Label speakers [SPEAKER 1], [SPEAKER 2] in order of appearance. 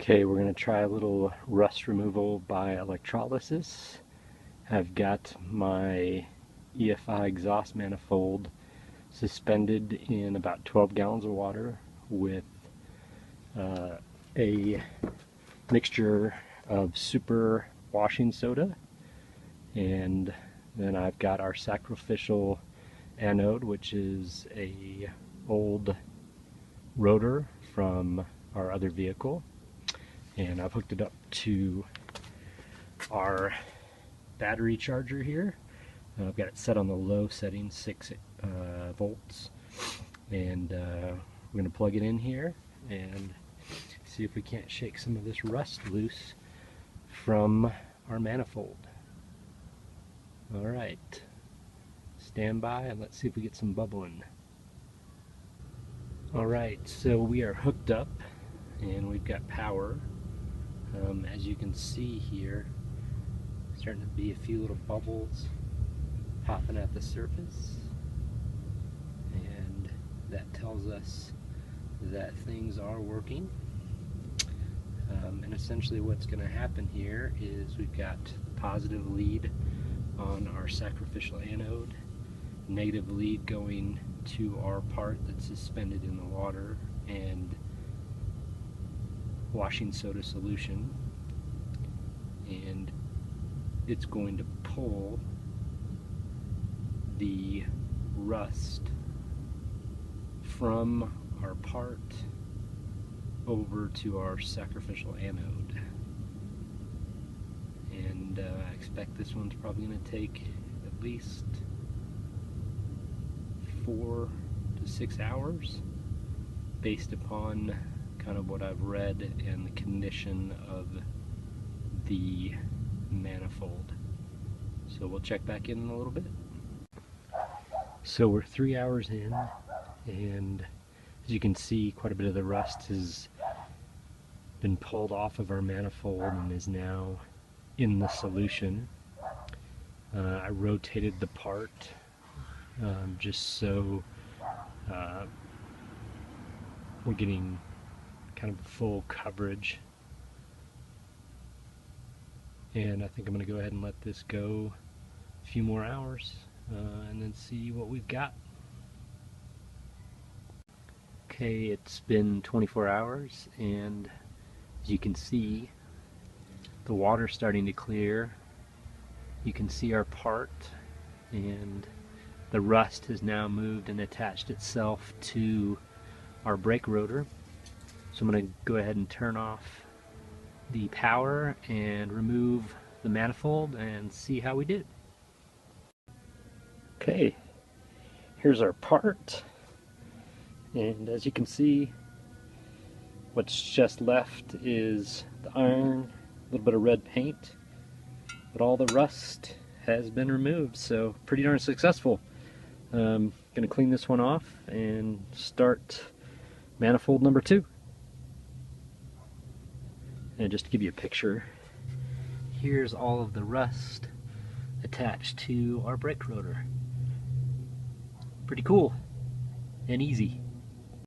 [SPEAKER 1] Okay, we're going to try a little rust removal by electrolysis. I've got my EFI exhaust manifold suspended in about 12 gallons of water with a mixture of super washing soda, and then I've got our sacrificial anode, which is a old rotor from our other vehicle, and I've hooked it up to our battery charger here. I've got it set on the low setting, 6 volts, and we're going to plug it in here and see if we can't shake some of this rust loose from our manifold. Alright, stand by and let's see if we get some bubbling. Alright, so we are hooked up and we've got power. As you can see here, starting to be a few little bubbles popping at the surface, and that tells us that things are working. And essentially what's going to happen here is we've got the positive lead on our sacrificial anode, negative lead going to our part that's suspended in the water and washing soda solution, and it's going to pull the rust from our part over to our sacrificial anode. And I expect this one's probably going to take at least 4 to 6 hours based upon kind of what I've read and the condition of the manifold. So we'll check back in a little bit. So we're 3 hours in, and as you can see, quite a bit of the rust has been pulled off of our manifold and is now in the solution. I rotated the part just so we're getting kind of full coverage, and I think I'm going to go ahead and let this go a few more hours and then see what we've got. Okay, it's been 24 hours, and as you can see, the water's starting to clear. You can see our part, and the rust has now moved and attached itself to our brake rotor. So I'm going to go ahead and turn off the power and remove the manifold and see how we did. Okay, here's our part, and as you can see, what's just left is the iron, a little bit of red paint, but all the rust has been removed, so pretty darn successful. Gonna clean this one off and start manifold number 2. And just to give you a picture, here's all of the rust attached to our brake rotor. Pretty cool and easy.